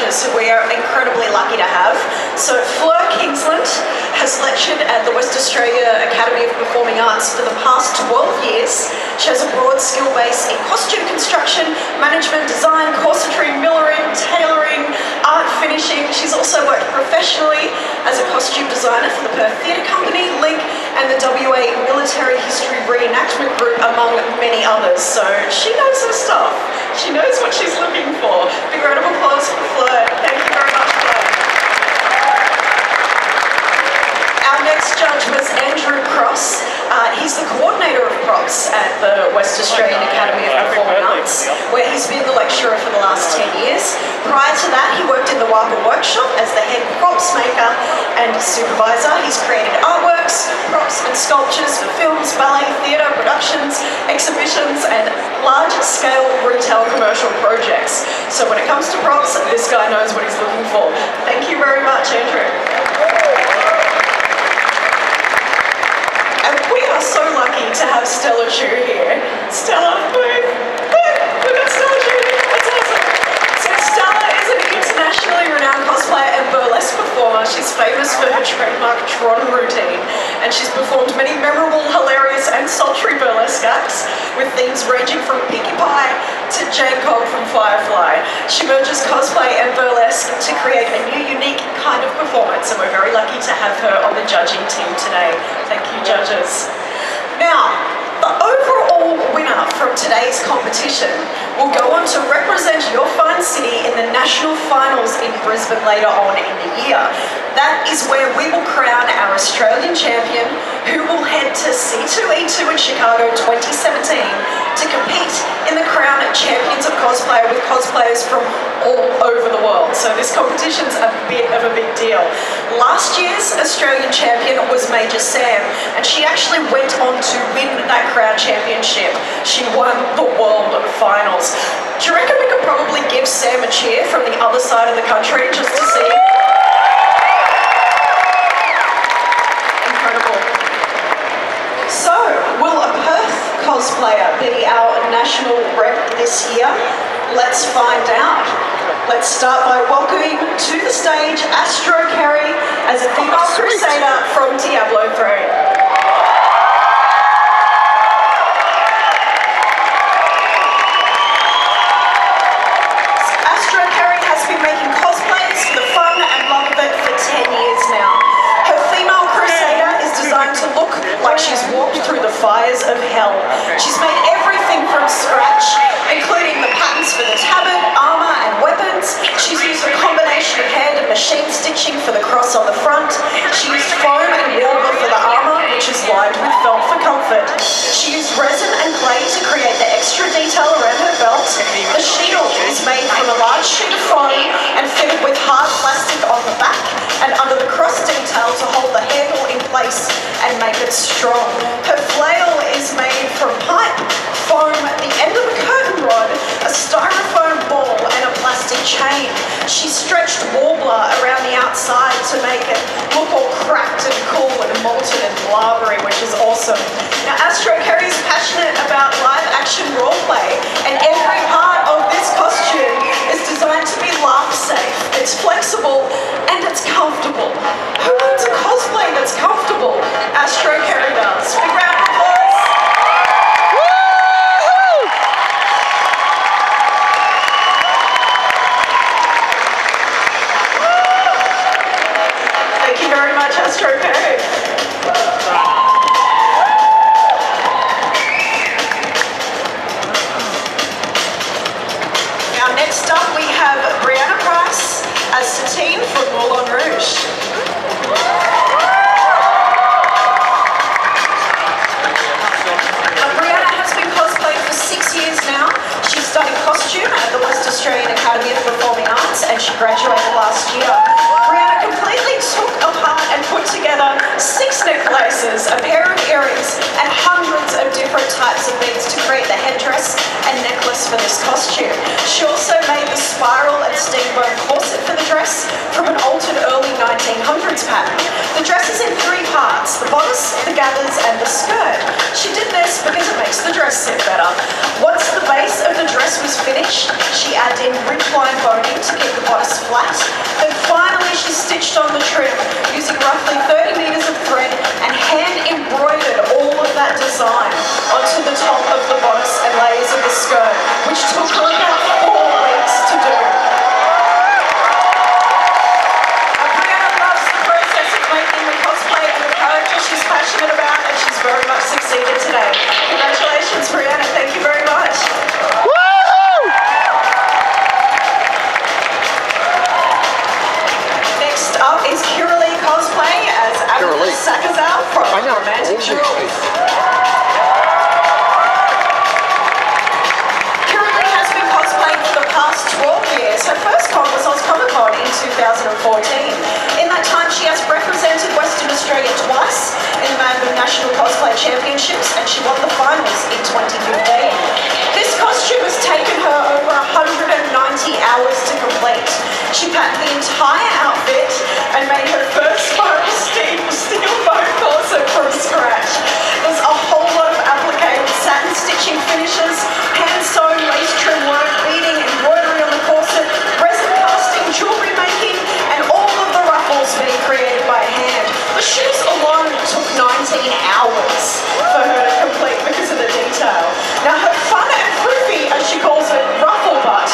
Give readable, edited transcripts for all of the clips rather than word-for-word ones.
judges who we are incredibly lucky to have. So Fleur Kingsland has lectured at the West Australia Academy of Performing Arts for the past 12 years. She has a broad skill base in costume construction, management, design, corsetry, millering, tailoring, art finishing. She's also worked professionally as a costume designer for the Perth Theatre Company, Link, and the WA Military History Reenactment Group, among many others. So she knows her stuff. She knows what she's looking for. Big round of applause for Fleur. Thank you very much, Fleur. Our next judge was Andrew Cross. He's the coordinator of props at the West Australian Academy of Performing Arts, where he's been the lecturer for the last 10 years. Prior to that, he worked in the Wapa workshop as the head props maker and supervisor. He's created artworks, props and sculptures for films, ballet, theatre, productions, exhibitions, and large-scale retail commercial projects. So when it comes to props, this guy knows what he's looking for. Thank you very much, Andrew. And we are so lucky to have Stella Chu here. Stella, wave. We've got Stella Chu here. That's awesome. So Stella is an internationally renowned cosplayer and burlesque performer. She's famous for her trademark Tron routine, and she's performed many memorable, hilarious, and sultry burlesque acts with themes ranging from Pinkie Pie to Jane Cobb from Firefly. She merges cosplay and burlesque to create a new, unique kind of performance, and we're very lucky to have her on the judging team today. Thank you, judges. Now, the overall winner from today's competition will go on to represent your fine city in the national finals in Brisbane later on in the year. That is where we will crown our Australian champion, who will head to C2E2 in Chicago 2017 to compete in the Crown Champions of Cosplay with cosplayers from all over the world. So this competition's a bit of a big deal. Last year's Australian champion was Major Sam, and she actually went on to win that Crown Championship. She won the World Finals. Do you reckon we could probably give Sam a cheer from the other side of the country just to see? Incredible. So, will a Perth cosplayer be our national rep this year? Let's find out. Let's start by welcoming to the stage Astro Carey as a female crusader from Diablo 3. Like she's walked through the fires of hell. She's made everything from scratch, including the patterns for the tabard, armour and weapons. She's used a combination of hand and machine stitching for the cross on the front. She used foam and warbler for the armour, which is lined with felt for comfort. She used resin and clay to create the extra detail around her belt. The shield is made from a large sheet of foam and fitted with hard plastic on the back and under the cross detail to hold the handle in place and make it strong. Her flail is made from pipe, foam, the end of a curtain rod, a styrofoam ball and a plastic chain. She stretched warbler around the outside to make it look all cracked and cool and molten and blubbery, which is awesome. Now Astro Carey is passionate about live action roleplay, and every part of this costume is designed to be laugh safe. It's flexible and it's comfortable. Who wants a cosplay that's comfortable? Astro Carey does. Big round of applause. Woo-hoo! Thank you very much, Astro Carey. Now next up we have Brianna Price as Satine from Moulin Rouge. Brianna has been cosplaying for 6 years now. She studied costume at the West Australian Academy of Performing Arts and she graduated last year. Brianna completely took apart and put together 6 necklaces, a pair of earrings and hundreds of different types of beads to create the headdress and necklace for this costume. She also made the spiral and steamboat corset for the dress from an altered early 1900s pattern. The dress is in 3 parts, the bodice, the gathers and the skirt. She did this because it makes the dress sit better. Once the base of the dress was finished, she added in rib line boning to keep the bodice flat up is Kiralee Cosplay as Abigail Sakazal from Romantic Jewels. Kiralee has been cosplaying for the past 12 years. Her first con was OzComic-Con in 2014. In that time, she has represented Western Australia twice in the Melbourne National Cosplay Championships, and she won the finals in 2015. This costume has taken her over 190 hours to complete. She packed the entire outfit and made her first spiral steel boat corset from scratch. There's a whole lot of applique, satin stitching finishes, hand-sewn lace trim work, beading, embroidery on the corset, resin casting, jewellery making, and all of the ruffles being created by hand. The shoes alone took 19 hours for her to complete because of the detail. Now her fun and proofy, as she calls it, ruffle butt,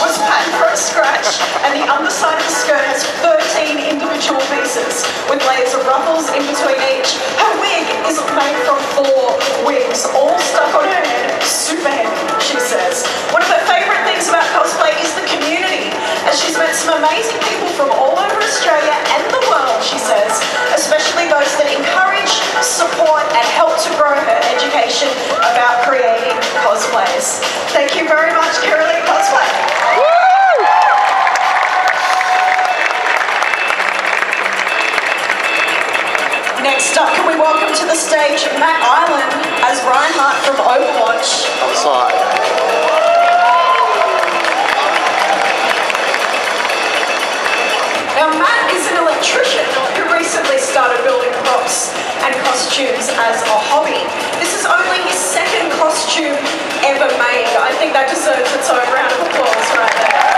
was patterned from scratch, and the underside of the skirt has 13 individual pieces with layers of ruffles in between each. Her wig is made from 4 wigs, all stuck on her head, super heavy, she says. One of her favourite things about cosplay is the community, as she's met some amazing people from all over Australia and the world, she says, especially those that encourage, support and help to grow her education about creating cosplays. Thank you very much, Kiralee Cosplay. Next up, can we welcome to the stage Matt Island as Reinhardt from Overwatch. Outside. Now Matt is an electrician who recently started building props and costumes as a hobby. This is only his second costume ever made. I think that deserves its own round of applause right there.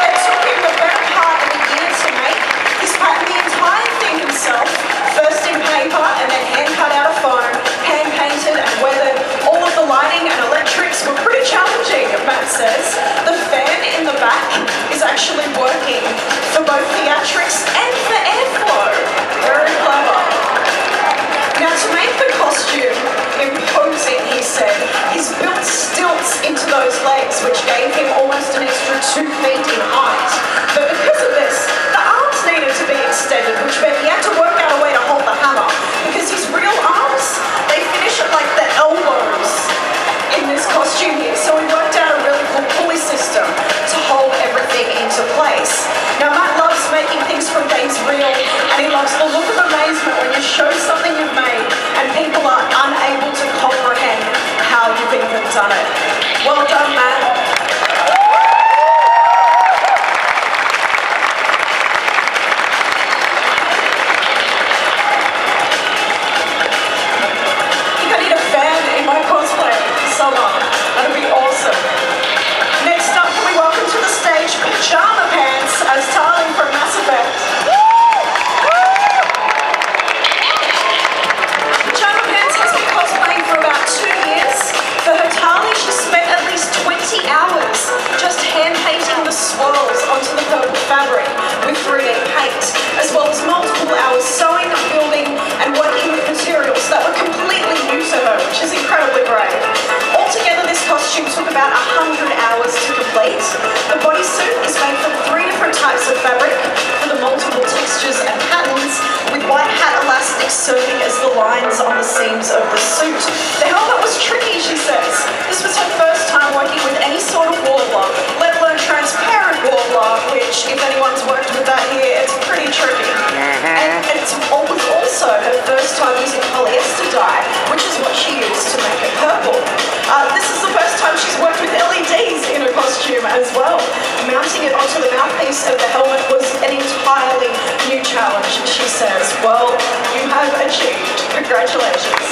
It took him the better part of a year to make. He's patterned the entire thing himself, first in paper and then hand cut out of foam, hand painted and weathered. All of the lighting and electrics were pretty challenging, Matt says. The fan in the back is actually working for both theatrics and for airflow. Very clever. Now to make the costume imposing, he said, he's built stilts into those legs, which gave him almost an extra 2 feet in height. But because of this, the arms needed to be extended, which meant he had to work out a way to hold the hammer, because his real arms, they finish at like the elbows in this costume here. So he worked out a really cool pulley system to hold everything into place. Now Matt loves making things from things real, and he loves the look of amazement when you show something you've made and people are unable to comprehend how you've even done it. Well done, Matt. I need a fan in my cosplay summer. That'd be awesome. Next up, can we welcome to the stage Pajama Pants as Tarling from Mass Effect. Pajama Pants has been cosplaying for about 2 years. For her Tarling, she spent at least 20 hours just hand painting the swirls onto the purple fabric with 3D paint, as well as multiple hours sewing, building and working with materials that were completely new to her, which is incredibly brave. Altogether, this costume took about 100 hours to complete. The bodysuit is made from 3 different types of fabric for the multiple textures and patterns, with white hat elastics serving as the lines on the seams of the suit. The helmet was tricky, she says. This was her first time working with any sort of warbler, let alone transparent warbler, which, if anyone's worked with that here, it's pretty tricky. And it was also her first time using polyester dye, which is what she used to make it purple. This is the first time she's worked with LEDs in a costume as well. Mounting it onto the mouthpiece of the helmet was an entirely new challenge, she says. Well, you have achieved. Congratulations.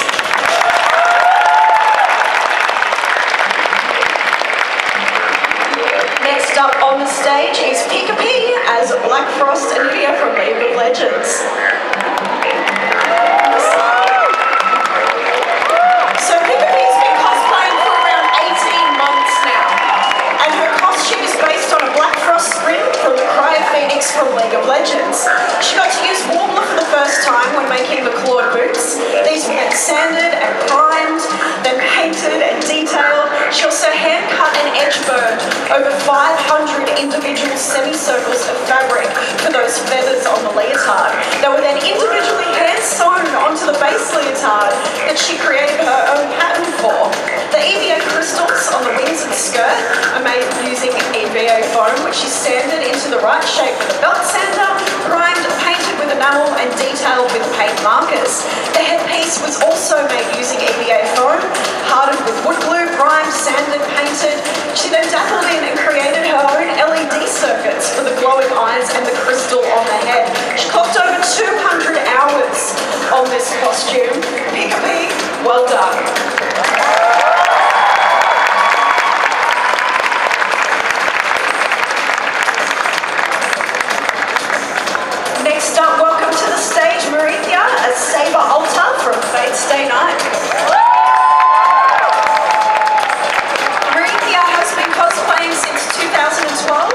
Next up on the stage is Pika P as Black Frost and Lydia from League of Legends. So Pika P's been cosplaying for around 18 months now, and her costume is based on a Black Frost sprint from the Cryo Phoenix from League of Legends. She got to use Warbler for the first time when making the clawed boots. These were then sanded and primed, then painted and detailed. She also hand cut and edge burned over 500 individual semicircles of fabric for those feathers on the leotard. They were then individually hand-sewn onto the base leotard that she created her own pattern for. The EVA crystals on the wings and skirt are made using EVA foam, which is sanded into the right shape with a belt sander, primed, painted with enamel, and detailed with paint markers. The headpiece was also made using EVA foam, hardened with wood glue, primed, sanded, painted. She then dabbled in and created her own LED circuits for the glowing eyes and the crystal on the head. She clocked over 200 hours on this costume. Pick a peek, well done. Next up, welcome to the stage, Marithia, as Saber Altar from Fate's Day Night. Marithia has been cosplaying since 2012,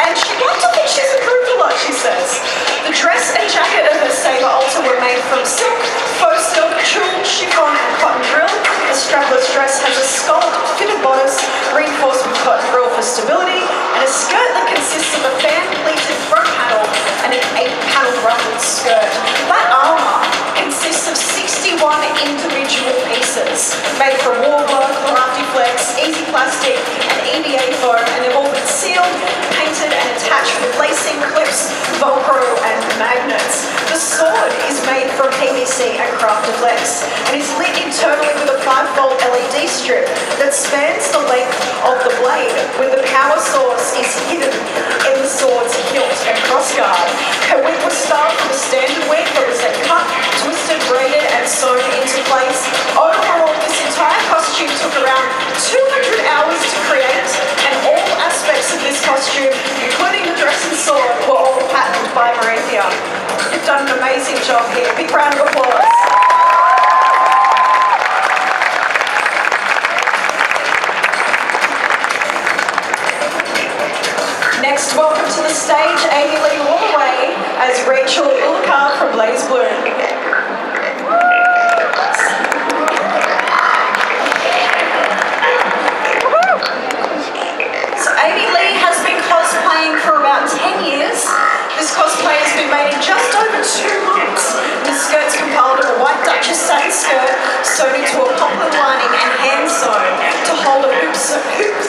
and she'd like to think she's improved a lot, she says. The dress and jacket of her Saber Altar were made from silk, faux silk, tulle, chiffon, and cotton drill. The strapless dress has a scalloped, fitted bodice, reinforced with cotton drill for stability, and a skirt that consists of a fan-pleated front panel and an 8-panel ruffled skirt. That armour consists of 61 individual pieces made from woolwork, crafty flex, easy plastic, and EVA foam, and they've all been sealed, painted, and attached with lacing, clips, Velcro, and magnets. The sword is made from PVC and crafted flex, and is lit internally with a 5-volt LED strip that spans the length of the blade, with the power source is hidden in the sword's hilt and crossguard. Her wig was styled from a standard wig that was then cut, twisted, braided, and sewn into place. Overall, this entire costume took around 200 hours to create, and all aspects of this costume, including the dress and sword, were all patterned by Marithia. You've done an amazing job here. Big round of applause. Next, welcome to the stage, Amy Lee Wallaway as Rachel Ulukar from Blaze Bloom. So Amy Lee has been cosplaying for about 10 years. This cosplay has been made in just over 2 months. The skirt's compiled of a white Duchess satin skirt sewn into a poplin lining and hand sewn to hold a hoop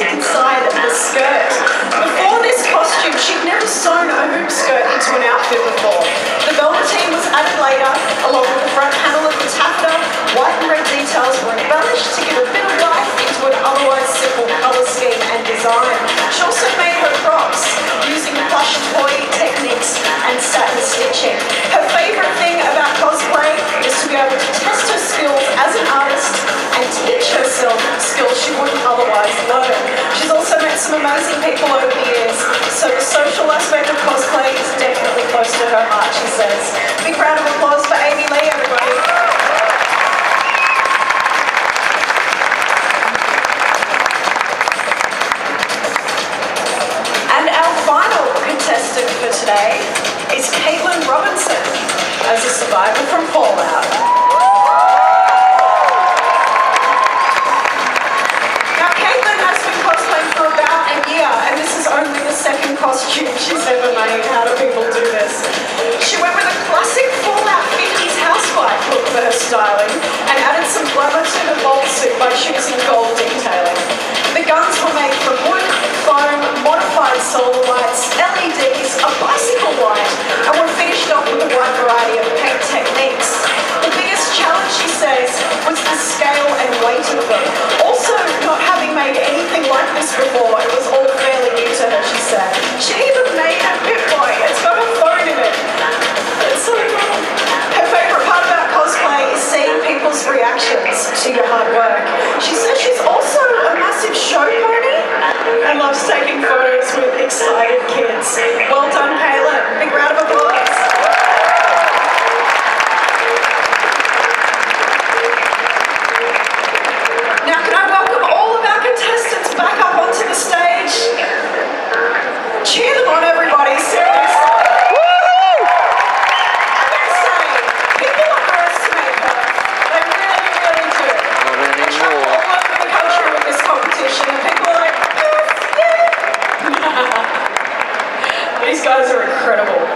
inside the skirt. Before this costume, she'd never sewn a hoop skirt into an outfit before. The velveteen was added later, along with the front panel of the taffeta. White and red details were embellished to give a bit of life into an otherwise simple colour scheme and design. She also made her props using plush toy techniques and satin stitching. Her favourite thing about cosplay is to be able to test her skills as an artist and teach herself skills she wouldn't otherwise learn. She's also met some amazing people over the years, so the social aspect of cosplay is definitely close to her heart, she says. Big round of applause for Amy Lee, everybody. And our final contestant for today is Caitlin Robinson as a survivor from Fallout. Now, Caitlin has been cosplaying for about a year, and this is only the second costume she's ever made. How do people do this? She went with a classic Fallout 50s housewife look for her styling and added some glamour to her bold suit by choosing gold detailing. The guns were made from wood, foam, modified solar lights, LEDs, a bicycle light, and were finished off with a wide variety of paint techniques. The biggest These guys are incredible.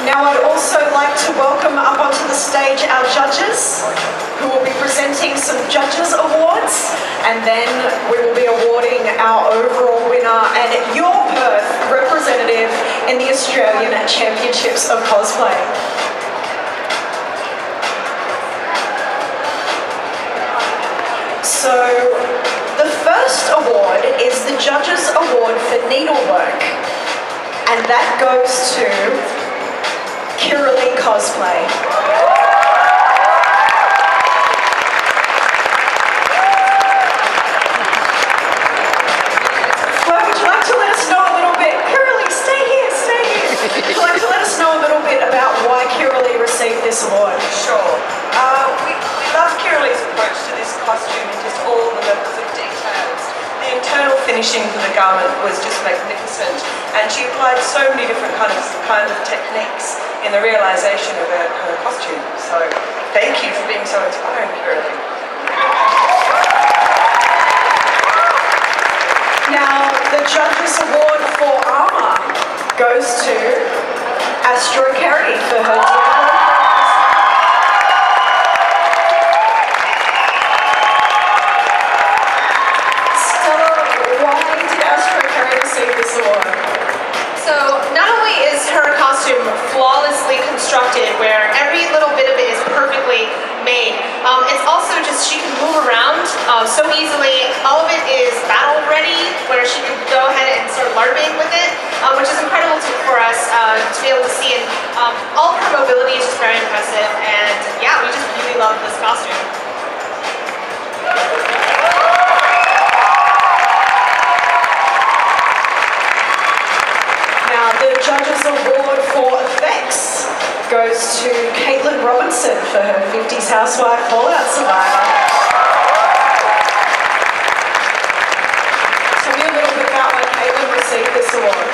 Now I'd also like to welcome up onto the stage our judges, who will be presenting some judges awards, and then we will be awarding our overall winner and your Perth representative in the Australian Championships of Cosplay. So the first award is the Judges Award for Needlework, and that goes to Kiralee Cosplay. Well, would you like to let us know a little bit? Kiralee, stay here. Would you like to let us know a little bit about why Kiralee received this award? Sure. We love Kiralee's approach to this costume and just all the levels of details. The internal finishing for the garment was just magnificent, and she applied so many different kind of techniques in the realisation of her costume. So thank you for being so inspiring, Kiralee. Now, the Judges Award for Armour goes to Astro Carey for her Diablo. Stella, why did Astro Carey receive this award? So not only is her costume flawlessly constructed, where every little bit of it is perfectly made, it's also just she can move around so easily. All of it is battle ready, where she can go ahead and start LARPing with it, which is incredible for us to be able to see. And all of her mobility is just very impressive. And yeah, we just really love this costume. The Judges Award for Effects goes to Caitlin Robinson for her 50s Housewife Fallout Survivor. Tell me a little bit about why Caitlin received this award.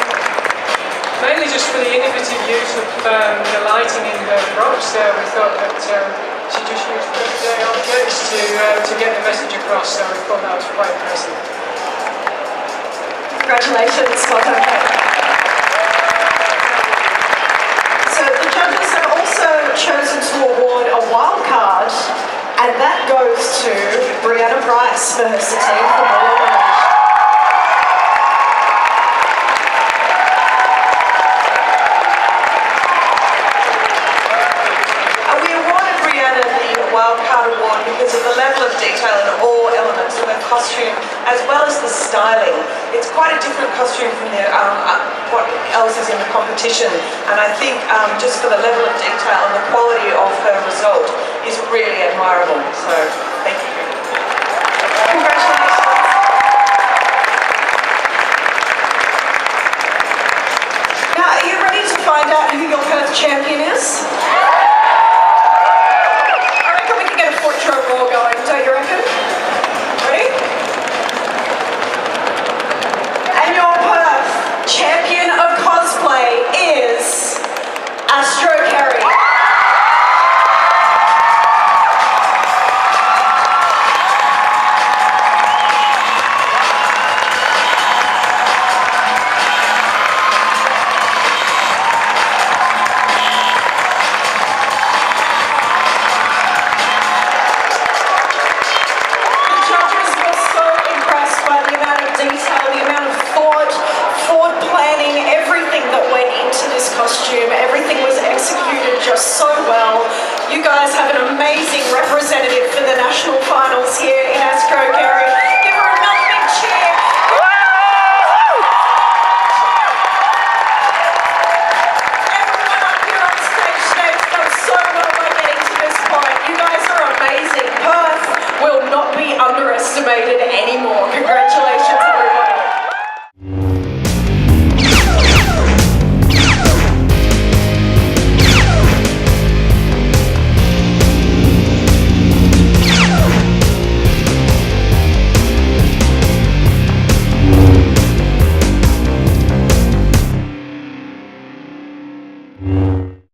Mainly just for the innovative use of the lighting in her props there. We thought that she just used everyday objects to get the message across, so we thought that was quite impressive. Congratulations, well done, Caitlin. So the judges have also chosen to award a wild card, and that goes to Brianna Price for her Satine from Melbourne. We awarded Brianna the Wildcard Award because of the level of detail in all elements of her costume, as well as the styling. It's quite a different costume from what else is in the competition, and I think just for the level of detail and the quality of her result is really admirable. So thank you. Congratulations. Now, are you ready to find out who your Perth champion is? I reckon we can get a foot drum roll going, don't you reckon? Ready? And your Perth champion of cosplay is Astro Carey. Costume. Everything was executed just so well. You guys have an amazing representative for the national finals here in Astro Carey. Give her another big cheer. Everyone up here on stage today has done so well by getting to this point. You guys are amazing. Perth will not be underestimated anymore.